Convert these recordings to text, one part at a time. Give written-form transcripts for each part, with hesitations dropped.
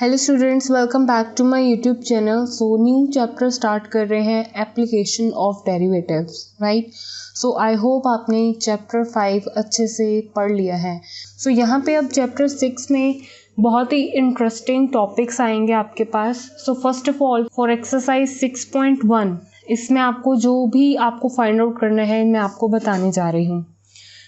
Hello students, welcome back to my YouTube channel. So new chapter start कर रहे हैं, application of derivatives, right. So I hope आपने chapter 5 अच्छे से पढ़ लिया है। सो यहाँ पे अब चैप्टर 6 में बहुत ही इंटरेस्टिंग टॉपिक्स आएंगे आपके पास। So first of all for exercise 6.1 इसमें आपको जो भी आपको फाइंड आउट करना है मैं आपको बताने जा रही हूँ।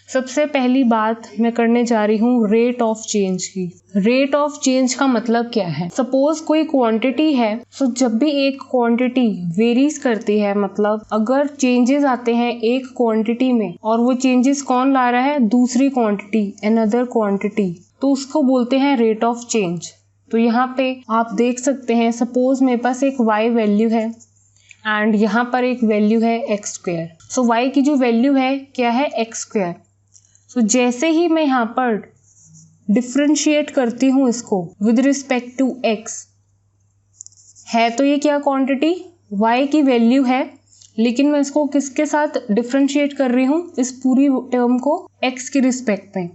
सबसे पहली बात मैं करने जा रही हूँ रेट ऑफ चेंज की। रेट ऑफ चेंज का मतलब क्या है? सपोज कोई क्वांटिटी है, सो जब भी एक क्वांटिटी वेरीज करती है, मतलब अगर चेंजेस आते हैं एक क्वांटिटी में और वो चेंजेस कौन ला रहा है? दूसरी क्वांटिटी, अनदर क्वांटिटी, तो उसको बोलते हैं रेट ऑफ चेंज। तो यहाँ पे आप देख सकते हैं, सपोज मेरे पास एक y वैल्यू है एंड यहाँ पर एक वैल्यू है एक्स स्क्वायर। सो y की जो वैल्यू है क्या है? X square. तो जैसे ही मैं यहाँ पर डिफ्रेंशिएट करती हूँ इसको विद रिस्पेक्ट टू x, है तो ये क्या क्वांटिटी? y की वैल्यू है, लेकिन मैं इसको किसके साथ डिफ्रेंशिएट कर रही हूँ? इस पूरी टर्म को x के रिस्पेक्ट में।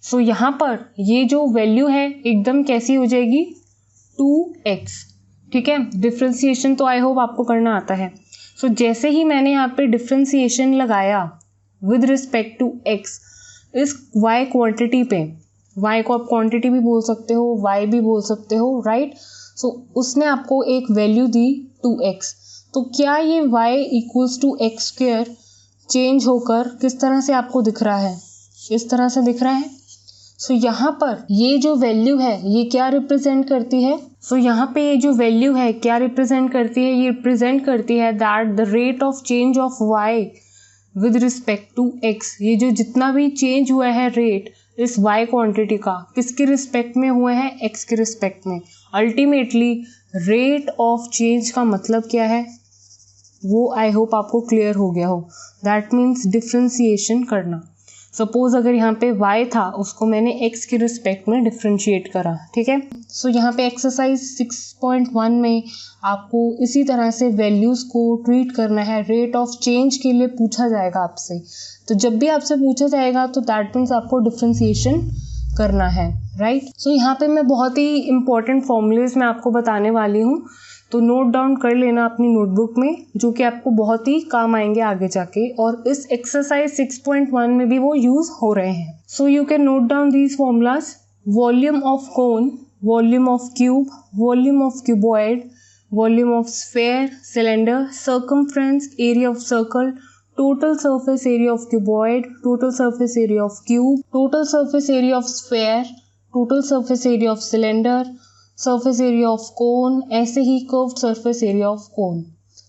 सो यहाँ पर ये जो वैल्यू है एकदम कैसी हो जाएगी? 2x, ठीक है। डिफ्रेंशिएशन तो आई होप आपको करना आता है। सो जैसे ही मैंने यहाँ पे डिफ्रेंशिएशन लगाया विद रिस्पेक्ट टू x इस y क्वांटिटी पे, y को आप क्वांटिटी भी बोल सकते हो, y भी बोल सकते हो, राइट। सो उसने आपको एक वैल्यू दी 2x। तो क्या ये y equals to x square change होकर किस तरह से आपको दिख रहा है? इस तरह से दिख रहा है। सो यहाँ पर ये जो वैल्यू है ये क्या रिप्रेजेंट करती है? सो यहाँ पे ये जो वैल्यू है क्या रिप्रेजेंट करती है? ये रिप्रेजेंट करती है that the rate of change of y with respect to x, ये जो जितना भी चेंज हुआ है रेट इस y क्वांटिटी का, किसके रिस्पेक्ट में हुए हैं? x के रिस्पेक्ट में। अल्टीमेटली रेट ऑफ चेंज का मतलब क्या है वो आई होप आपको क्लियर हो गया हो। दैट मीन्स डिफ्रेंशिएशन करना। सपोज अगर यहाँ पे y था, उसको मैंने x के रिस्पेक्ट में डिफ्रेंशिएट करा, ठीक है। सो यहाँ पे एक्सरसाइज 6.1 में आपको इसी तरह से वैल्यूज को ट्रीट करना है। रेट ऑफ चेंज के लिए पूछा जाएगा आपसे, तो जब भी आपसे पूछा जाएगा तो दैट मीन्स आपको डिफ्रेंशिएशन करना है, राइट। सो यहाँ पे मैं बहुत ही इंपॉर्टेंट फॉर्मूलेज मैं आपको बताने वाली हूँ, तो नोट डाउन कर लेना अपनी नोटबुक में, जो कि आपको बहुत ही काम आएंगे आगे जाके, और इस एक्सरसाइज 6.1 में भी वो यूज हो रहे हैं। So you can note down these formulas. Volume of cone, volume of cube, volume of cuboid, volume of sphere, cylinder, circumference, area of circle, total surface area of cuboid, total surface area of cube, total surface area of sphere, total surface area of cylinder, surface area of cone, ऐसे ही curved surface area of cone।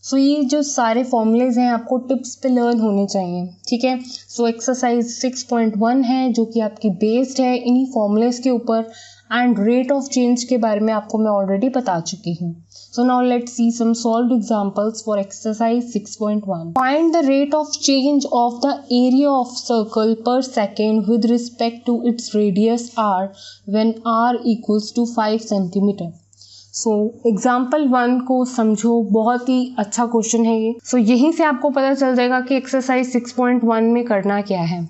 सो ये जो सारे formulas हैं आपको tips पे learn होने चाहिए, ठीक है। सो एक्सरसाइज 6.1 है जो कि आपकी बेस्ड है इन्हीं फॉर्मूलेज के ऊपर, एंड रेट ऑफ चेंज के बारे में आपको मैं ऑलरेडी बता चुकी हूँ। So now let's see some solved examples for exercise 6.1. Find the rate of change of the area of circle per second with respect to its radius r when r equals to 5 centimeter. So example 1 को समझो, बहुत ही अच्छा question है ये। So यहीं से आपको पता चल जाएगा कि एक्सरसाइज 6.1 में करना क्या है।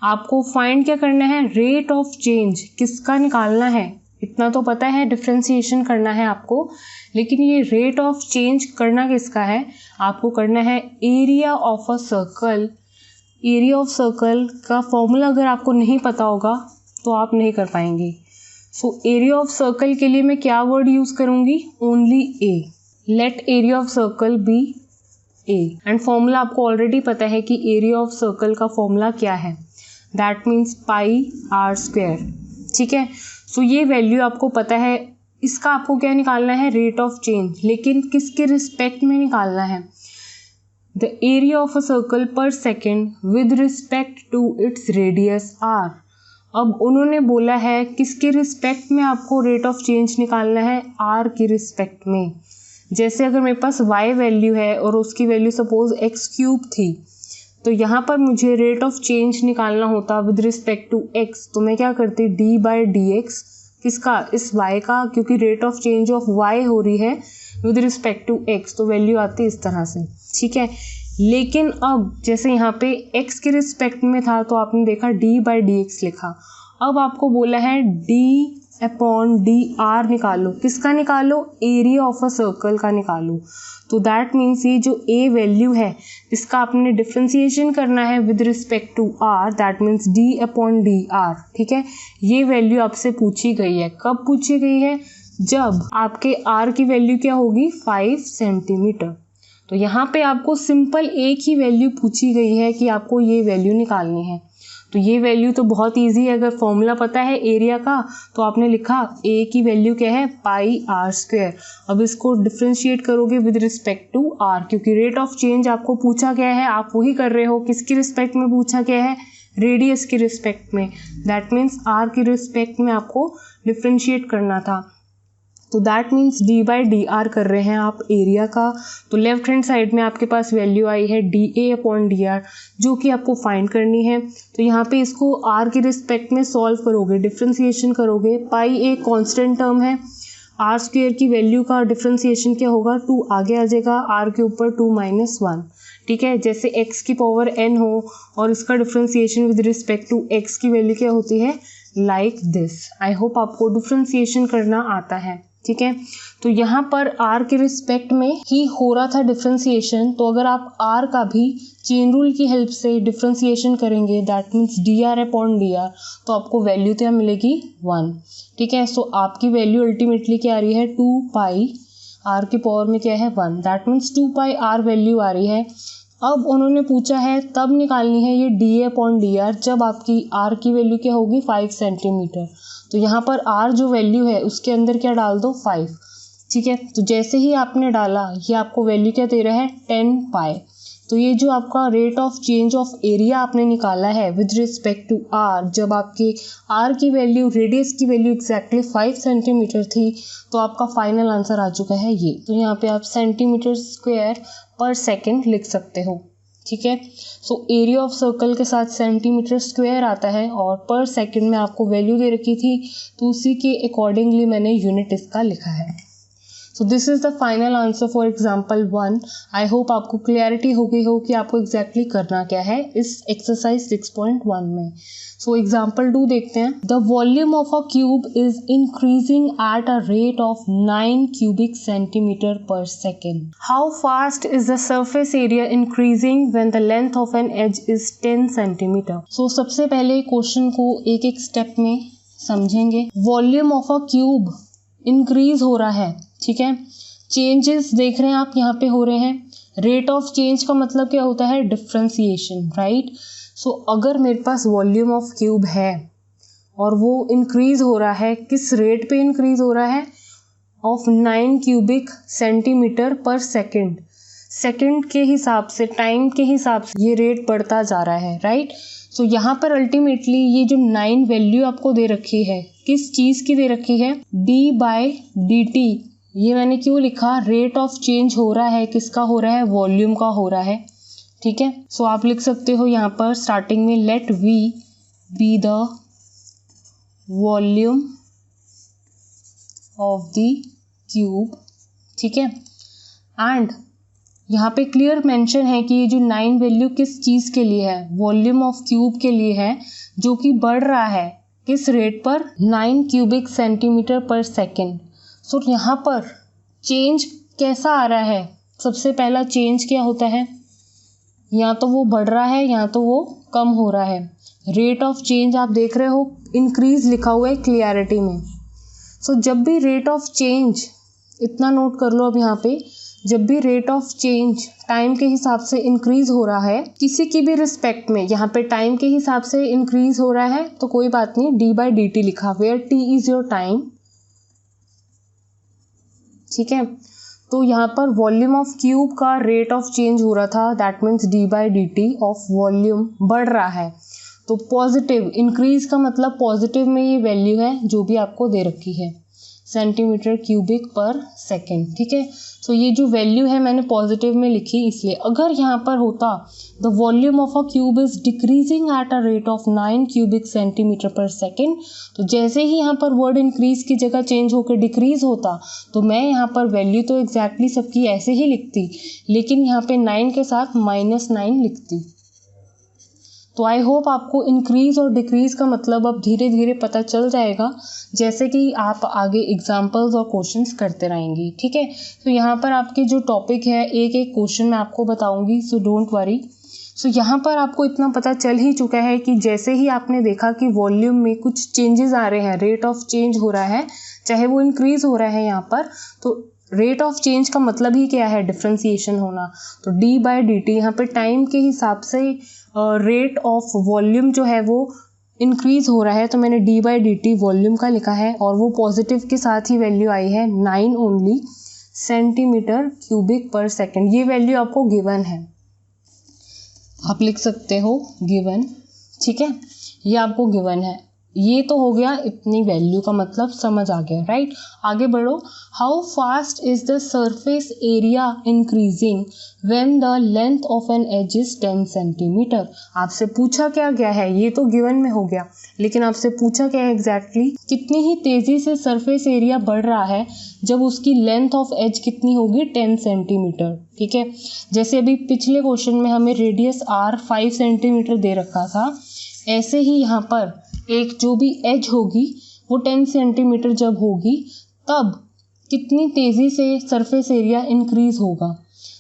आपको फाइंड क्या करना है? रेट ऑफ चेंज किसका निकालना है, इतना तो पता है, डिफ्रेंशिएशन करना है आपको, लेकिन ये रेट ऑफ चेंज करना किसका है? आपको करना है area of a circle. Area of circle का फॉर्मूला अगर आपको नहीं पता होगा तो आप नहीं कर पाएंगे। सो एरिया ऑफ सर्कल के लिए मैं क्या वर्ड यूज करूंगी? Only A. Let area of circle be A, and formula आपको ऑलरेडी पता है कि एरिया ऑफ सर्कल का फॉर्मूला क्या है? That means pi r square, ठीक है। सो ये वैल्यू आपको पता है। इसका आपको क्या निकालना है? रेट ऑफ चेंज, लेकिन किसके रिस्पेक्ट में निकालना है? The area of a circle पर second with respect to its radius r. अब उन्होंने बोला है किसके रिस्पेक्ट में आपको रेट ऑफ चेंज निकालना है? आर के रिस्पेक्ट में। जैसे अगर मेरे पास y वैल्यू है और उसकी वैल्यू सपोज x क्यूब थी, तो यहाँ पर मुझे रेट ऑफ चेंज निकालना होता विद रिस्पेक्ट टू x, तो मैं क्या करती? d बाई डी एक्स, किसका? इस y का, क्योंकि rate of change of y हो रही है विद रिस्पेक्ट टू x, तो वैल्यू आती इस तरह से, ठीक है। लेकिन अब जैसे यहाँ पे x के रिस्पेक्ट में था तो आपने देखा d बाई डी एक्स लिखा। अब आपको बोला है d अपॉन डी आर निकालो। किसका निकालो? एरिया ऑफ अ सर्कल का निकालो। तो दैट मीन्स ये जो ए वैल्यू है इसका आपने डिफ्रेंसिएशन करना है with respect to r, that means d upon d r. ठीक है, ये वैल्यू आपसे पूछी गई है। कब पूछी गई है? जब आपके आर की वैल्यू क्या होगी? 5 सेंटीमीटर। तो यहाँ पे आपको सिंपल एक ही वैल्यू पूछी गई है कि आपको ये वैल्यू निकालनी है। तो ये वैल्यू तो बहुत इजी है। अगर फॉर्मूला पता है एरिया का तो आपने लिखा ए की वैल्यू क्या है? पाई आर स्क्वायर। अब इसको डिफ्रेंशिएट करोगे विद रिस्पेक्ट टू आर, क्योंकि रेट ऑफ चेंज आपको पूछा गया है, आप वही कर रहे हो। किसकी रिस्पेक्ट में पूछा गया है? रेडियस की रिस्पेक्ट में। दैट मीन्स आर की रिस्पेक्ट में आपको डिफ्रेंशिएट करना था। तो that means d by D R कर रहे हैं आप एरिया का। तो लेफ्ट हैंड साइड में आपके पास वैल्यू आई है D A upon d are, जो कि आपको फाइंड करनी है। तो यहाँ पे इसको आर की रिस्पेक्ट में सॉल्व करोगे, डिफ्रेंसिएशन करोगे। पाई एक कांस्टेंट टर्म है, आर स्क्वायर की वैल्यू का डिफ्रेंसिएशन क्या होगा? 2 आगे आ जाएगा, आर के ऊपर 2 - 1। ठीक है, जैसे x की पावर n हो और इसका differentiation with respect to x की वैल्यू क्या होती है? Like this. आई होप आपको डिफ्रेंसिएशन करना आता है। ठीक है, तो यहाँ पर r के रिस्पेक्ट में ही हो रहा था डिफ्रेंसिएशन। तो अगर आप r का भी चेन रूल की हेल्प से डिफ्रेंसिएशन करेंगे, that means D R upon d are, तो आपको वैल्यू क्या मिलेगी? 1। ठीक है, सो आपकी वैल्यू अल्टीमेटली क्या आ रही है? 2 पाई, r की पावर में क्या है? 1। That means 2 pi r value आ रही है। अब उन्होंने पूछा है तब निकालनी है ये D A upon d are जब आपकी r की वैल्यू क्या होगी? 5 सेंटीमीटर। तो यहाँ पर r जो वैल्यू है उसके अंदर क्या डाल दो? 5। ठीक है, तो जैसे ही आपने डाला ये आपको वैल्यू क्या दे रहा है? 10 पाई। तो ये जो आपका rate of change of area आपने निकाला है विद रिस्पेक्ट टू r, जब आपके r की वैल्यू, रेडियस की वैल्यू एग्जैक्टली 5 सेंटीमीटर थी, तो आपका फाइनल आंसर आ चुका है ये। तो यहाँ पे आप सेंटीमीटर स्क्वायर पर सेकेंड लिख सकते हो। ठीक है, सो एरिया ऑफ सर्कल के साथ सेंटीमीटर स्क्वायर आता है और पर सेकंड में आपको वैल्यू दे रखी थी, तो उसी के अकॉर्डिंगली मैंने यूनिट इसका लिखा है। So this is the final answer for example 1। I hope आपको क्लियरिटी हो गई हो कि आपको एग्जैक्टली करना क्या है इस एक्सरसाइज 6.1 में। सो एग्जाम्पल 2 देखते हैं। The volume of a cube is increasing at a rate of 9 cubic centimeter per second. How fast is the surface area increasing when the length of an edge is 10 centimeter? So सबसे पहले question को एक एक step में समझेंगे। Volume of a cube increase हो रहा है। ठीक है, चेंजेस देख रहे हैं आप यहाँ पे हो रहे हैं। रेट ऑफ चेंज का मतलब क्या होता है? Differentiation, right. सो अगर मेरे पास वॉल्यूम ऑफ क्यूब है और वो इंक्रीज हो रहा है, किस रेट पे इंक्रीज हो रहा है? Of 9 cubic centimeter per second। Second के हिसाब से, टाइम के हिसाब से ये रेट बढ़ता जा रहा है, राइट। सो यहाँ पर अल्टीमेटली ये जो 9 वैल्यू आपको दे रखी है, किस चीज़ की दे रखी है? D by d T. ये मैंने क्यों लिखा? रेट ऑफ चेंज हो रहा है, किसका हो रहा है? वॉल्यूम का हो रहा है। ठीक है, सो आप लिख सकते हो यहाँ पर स्टार्टिंग में let V be the volume of the cube. ठीक है, एंड यहाँ पे क्लियर मेंशन है कि ये जो 9 वैल्यू किस चीज़ के लिए है? वॉल्यूम ऑफ क्यूब के लिए है, जो कि बढ़ रहा है किस रेट पर? 9 cubic centimeter per second। सो यहाँ पर चेंज कैसा आ रहा है? सबसे पहला चेंज क्या होता है? या तो वो बढ़ रहा है या तो वो कम हो रहा है। रेट ऑफ चेंज आप देख रहे हो, इंक्रीज लिखा हुआ है क्लियरिटी में। सो जब भी रेट ऑफ चेंज, इतना नोट कर लो अब यहाँ पे, जब भी रेट ऑफ चेंज टाइम के हिसाब से इंक्रीज हो रहा है किसी की भी रिस्पेक्ट में, यहाँ पे टाइम के हिसाब से इंक्रीज हो रहा है तो कोई बात नहीं, डी बाई डी टी लिखा, where t is your time. ठीक है, तो यहाँ पर वॉल्यूम ऑफ क्यूब का रेट ऑफ चेंज हो रहा था, that means d by d t of volume बढ़ रहा है। तो पॉजिटिव, इंक्रीज का मतलब पॉजिटिव में ये वैल्यू है जो भी आपको दे रखी है, सेंटीमीटर क्यूबिक पर सेकेंड। ठीक है, सो ये जो वैल्यू है मैंने पॉजिटिव में लिखी इसलिए। अगर यहाँ पर होता the volume of a cube is decreasing at a rate of 9 cubic centimeter per second, तो जैसे ही यहाँ पर वर्ड इंक्रीज की जगह चेंज होकर डिक्रीज होता तो मैं यहाँ पर वैल्यू तो एग्जैक्टली सबकी ऐसे ही लिखती, लेकिन यहाँ पे 9 के साथ -9 लिखती। तो आई होप आपको इंक्रीज़ और डिक्रीज़ का मतलब अब धीरे धीरे पता चल जाएगा, जैसे कि आप आगे एग्जाम्पल्स और क्वेश्चंस करते रहेंगी। ठीक है, तो यहाँ पर आपके जो टॉपिक है एक एक क्वेश्चन मैं आपको बताऊंगी, सो डोंट वरी। सो यहाँ पर आपको इतना पता चल ही चुका है कि जैसे ही आपने देखा कि वॉल्यूम में कुछ चेंजेस आ रहे हैं, रेट ऑफ चेंज हो रहा है, चाहे वो इंक्रीज़ हो रहा है यहाँ पर, तो रेट ऑफ चेंज का मतलब ही क्या है, डिफ्रेंसिएशन होना। तो डी बाई डी टी यहाँ पे टाइम के हिसाब से रेट ऑफ वॉल्यूम जो है वो इंक्रीज़ हो रहा है, तो मैंने d by d T volume का लिखा है और वो पॉजिटिव के साथ ही वैल्यू आई है 9 ओनली सेंटीमीटर क्यूबिक पर सेकेंड। ये वैल्यू आपको गिवन है, आप लिख सकते हो गिवन। ठीक है, ये आपको गिवन है। ये तो हो गया इतनी वैल्यू का मतलब समझ आ गया, राइट। आगे बढ़ो। How fast is the surface area increasing when the length of an edge is 10 centimetre. आपसे पूछा क्या गया है, ये तो गिवन में हो गया, लेकिन आपसे पूछा क्या है एग्जैक्टली, कितनी ही तेजी से सरफेस एरिया बढ़ रहा है जब उसकी लेंथ ऑफ एज कितनी होगी, 10 सेंटीमीटर। ठीक है, जैसे अभी पिछले क्वेश्चन में हमें रेडियस आर 5 सेंटीमीटर दे रखा था, ऐसे ही यहाँ पर एक जो भी एज होगी वो 10 सेंटीमीटर जब होगी तब कितनी तेज़ी से सरफेस एरिया इंक्रीज़ होगा।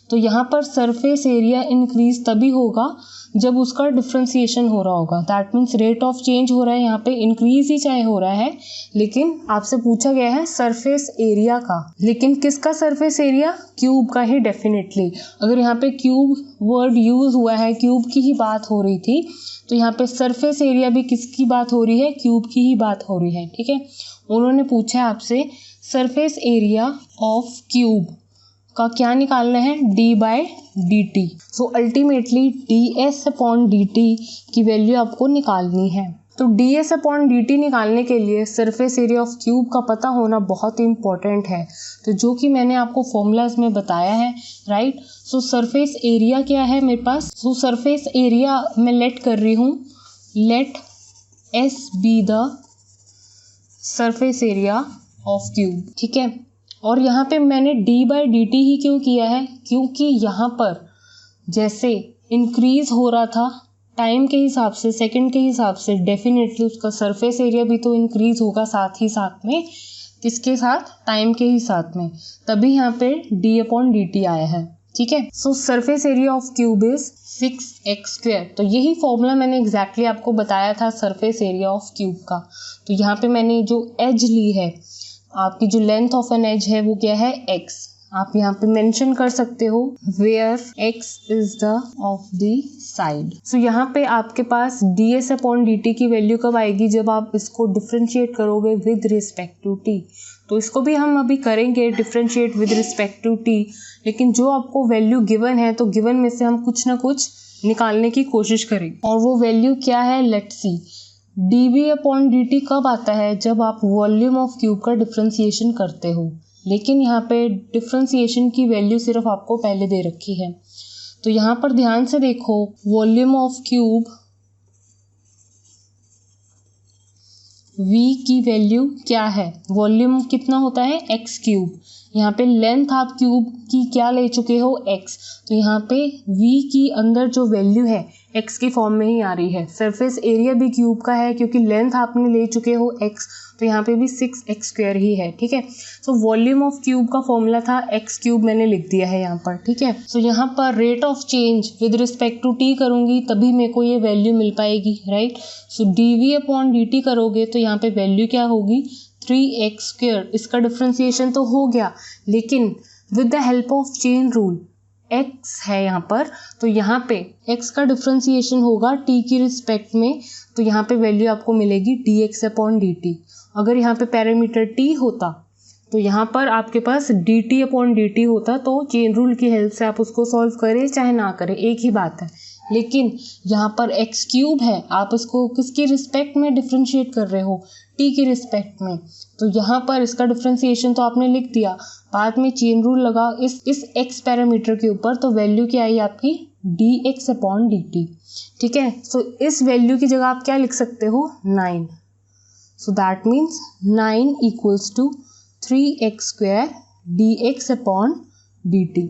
तो यहाँ पर सरफेस एरिया इंक्रीज़ तभी होगा जब उसका डिफ्रेंसिएशन हो रहा होगा। That means rate of change हो रहा है, यहाँ पे इंक्रीज़ ही चाहे हो रहा है, लेकिन आपसे पूछा गया है सरफेस एरिया का। लेकिन किसका सरफेस एरिया, क्यूब का ही डेफिनेटली। अगर यहाँ पे क्यूब वर्ड यूज़ हुआ है, क्यूब की ही बात हो रही थी, तो यहाँ पे सरफेस एरिया भी किसकी बात हो रही है, क्यूब की ही बात हो रही है। ठीक है, उन्होंने पूछा है आपसे सरफेस एरिया ऑफ क्यूब का क्या निकालना है, d by d t. So ultimately d s upon d t की वैल्यू आपको निकालनी है। तो d s upon d t निकालने के लिए सरफेस एरिया ऑफ क्यूब का पता होना बहुत ही इंपॉर्टेंट है, तो जो कि मैंने आपको फॉर्मूलाज में बताया है, राइट। सो सरफेस एरिया क्या है मेरे पास, सो सरफेस एरिया मैं लेट कर रही हूँ, let s be the surface area of cube. ठीक है, और यहाँ पे मैंने डी बाई डी टी ही क्यों किया है, क्योंकि यहाँ पर जैसे इंक्रीज हो रहा था टाइम के हिसाब से, सेकंड के हिसाब से, डेफिनेटली उसका सरफेस एरिया भी तो इंक्रीज होगा साथ ही साथ में, किसके साथ, टाइम के ही साथ में, तभी यहाँ पे डी अपॉन डी टी आया है। ठीक है, सो surface area of cube is 6x²। तो यही फॉर्मूला मैंने एग्जैक्टली आपको बताया था सरफेस एरिया ऑफ क्यूब का। तो यहाँ पे मैंने जो एज ली है, आपकी जो लेंथ ऑफ एन एज है वो क्या है, x। आप यहाँ पे मेंशन कर सकते हो where x is the of the side. So यहाँ पे आपके पास ds अपॉन dt की वैल्यू कब आएगी, जब आप इसको डिफ्रेंशिएट करोगे विद रिस्पेक्ट टू t। तो इसको भी हम अभी करेंगे differentiate with respect to t, लेकिन जो आपको वैल्यू गिवन है, तो गिवन में से हम कुछ ना कुछ निकालने की कोशिश करेंगे, और वो वैल्यू क्या है, let's see. dv upon dt कब आता है, जब आप वॉल्यूम ऑफ क्यूब का डिफ्रेंसिएशन करते हो, लेकिन यहाँ पे डिफ्रेंसिएशन की वैल्यू सिर्फ आपको पहले दे रखी है। तो यहाँ पर ध्यान से देखो, वॉल्यूम ऑफ क्यूब v की वैल्यू क्या है, वॉल्यूम कितना होता है, x³। यहाँ पे लेंथ आप क्यूब की क्या ले चुके हो, x। तो यहाँ पे v की अंदर जो वैल्यू है x की फॉर्म में ही आ रही है। सरफेस एरिया भी क्यूब का है क्योंकि लेंथ आपने ले चुके हो x, तो यहाँ पे भी 6x² ही है। ठीक है, सो वॉल्यूम ऑफ क्यूब का फॉर्मूला था x³ मैंने लिख दिया है यहाँ पर। ठीक है, सो यहाँ पर rate of change with respect to t करूँगी तभी मेरे को ये वैल्यू मिल पाएगी, right. So dv upon dt करोगे तो यहाँ पे वैल्यू क्या होगी, 3x²। इसका डिफ्रेंसिएशन तो हो गया, लेकिन with the help of chain rule, x है यहाँ पर, तो यहाँ पे x का डिफ्रेंसिएशन होगा t की रिस्पेक्ट में, तो यहाँ पे वैल्यू आपको मिलेगी dx अपॉन dt। अगर यहाँ पे पैरामीटर t होता तो यहाँ पर आपके पास dt अपॉन dt होता, तो चेन रूल की हेल्प से आप उसको सॉल्व करें चाहे ना करें एक ही बात है। लेकिन यहाँ पर x³ है, आप इसको किसकी रिस्पेक्ट में डिफ्रेंशिएट कर रहे हो, t की रिस्पेक्ट में, तो यहाँ पर इसका डिफ्रेंसिएशन तो आपने लिख दिया, बाद में चेन रूल लगा इस x पैरामीटर के ऊपर, तो वैल्यू क्या आई आपकी, dx अपॉन dt। ठीक है, सो इस वैल्यू की जगह आप क्या लिख सकते हो, 9। So that means 9 equals to 3x² dx upon dt।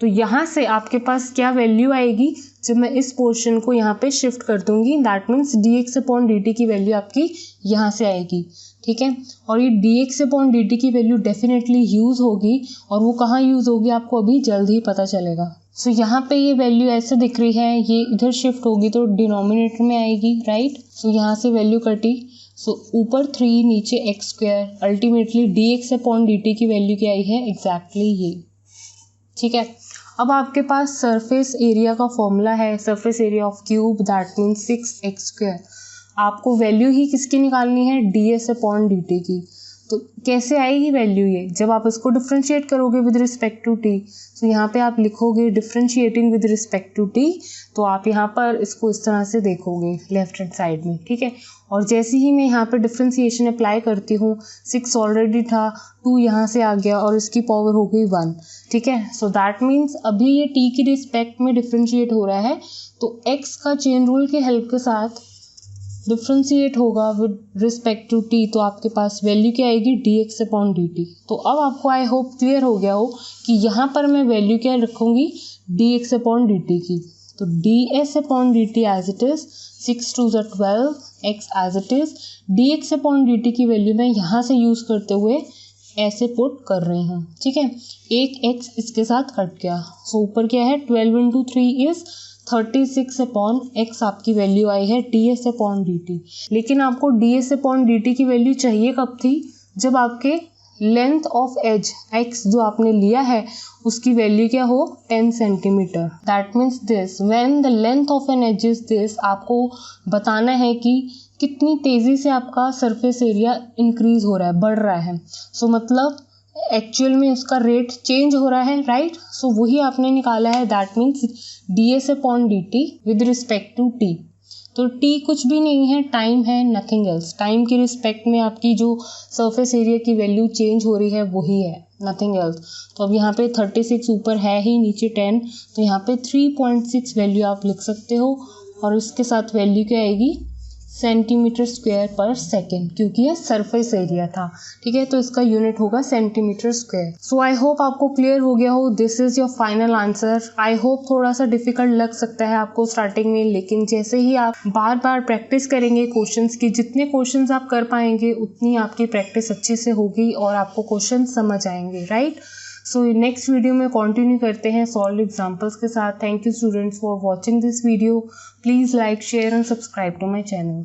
तो यहाँ से आपके पास क्या वैल्यू आएगी जब मैं इस पोर्शन को यहाँ पे शिफ्ट कर दूंगी, दैट मीन्स dx/dt की वैल्यू आपकी यहाँ से आएगी, ठीक है। और ये dx/dt की वैल्यू डेफिनेटली यूज़ होगी, और वो कहाँ यूज़ होगी आपको अभी जल्द ही पता चलेगा। सो यहाँ पे ये वैल्यू ऐसे दिख रही है, ये इधर शिफ्ट होगी तो डिनोमिनेटर में आएगी, राइट। सो यहाँ से वैल्यू कटी, सो ऊपर 3 नीचे x², अल्टीमेटली dx/dt की वैल्यू क्या आई है, एग्जैक्टली ये, ठीक है। अब आपके पास सरफेस एरिया का फॉर्मूला है, surface area of cube, that means 6x²। आपको वैल्यू ही किसकी निकालनी है, ds/dt की। तो कैसे आएगी वैल्यू ये, जब आप इसको डिफ्रेंशिएट करोगे विद रिस्पेक्ट टू t। तो यहाँ पे आप लिखोगे differentiating with respect to t, तो आप यहाँ पर इसको इस तरह से देखोगे लेफ्ट हैंड साइड में, ठीक है। और जैसे ही मैं यहाँ पे डिफ्रेंशिएशन अप्लाई करती हूँ, 6 ऑलरेडी था, 2 यहाँ से आ गया और इसकी पावर हो गई 1, ठीक है। सो दैट मीन्स अभी ये t की रिस्पेक्ट में डिफ्रेंशिएट हो रहा है, तो x का चेन रूल के हेल्प के साथ डिफ्रेंशिएट होगा विद रिस्पेक्ट टू t, तो आपके पास वैल्यू क्या आएगी, dx/dt। तो अब आपको आई होप क्लियर हो गया हो कि यहाँ पर मैं वैल्यू क्या रखूँगी, dx/dt की। तो ds/dt as it is, 6 2 12, x as it is, dx/dt की वैल्यू मैं यहाँ से यूज़ करते हुए ऐसे पुट कर रही हूँ, ठीक है। एक x इसके साथ कट गया, सो ऊपर क्या है, 12 × 3 इज़ 36/x आपकी वैल्यू आई है ds/dt। लेकिन आपको ds/dt की वैल्यू चाहिए कब थी, जब आपके लेंथ ऑफ एज x जो आपने लिया है उसकी वैल्यू क्या हो, 10 centimetre. That means this, when the length of an edge is this, आपको बताना है कि कितनी तेज़ी से आपका सरफेस एरिया इंक्रीज हो रहा है, बढ़ रहा है। सो मतलब एक्चुअल में उसका रेट चेंज हो रहा है, राइट। सो वही आपने निकाला है, that means ds/dt with respect to t। तो t कुछ भी नहीं है, टाइम है, नथिंग एल्स। टाइम की रिस्पेक्ट में आपकी जो सरफेस एरिया की वैल्यू चेंज हो रही है वही है, नथिंग एल्स। तो अब यहाँ पे 36 ऊपर है ही, नीचे 10, तो यहाँ पे 3.6 वैल्यू आप लिख सकते हो, और इसके साथ वैल्यू क्या आएगी, cm²/सेकेंड, क्योंकि ये सरफेस एरिया था, ठीक है। तो इसका यूनिट होगा cm²। सो आई होप आपको क्लियर हो गया हो, this is your final answer. I hope थोड़ा सा डिफिकल्ट लग सकता है आपको स्टार्टिंग में, लेकिन जैसे ही आप बार बार प्रैक्टिस करेंगे क्वेश्चंस की, जितने क्वेश्चंस आप कर पाएंगे उतनी आपकी प्रैक्टिस अच्छे से होगी और आपको क्वेश्चन समझ आएंगे, राइट। सो नेक्स्ट वीडियो में कंटिन्यू करते हैं सॉल्व एग्जांपल्स के साथ। Thank you students for watching this video. Please like, share and subscribe to my channel.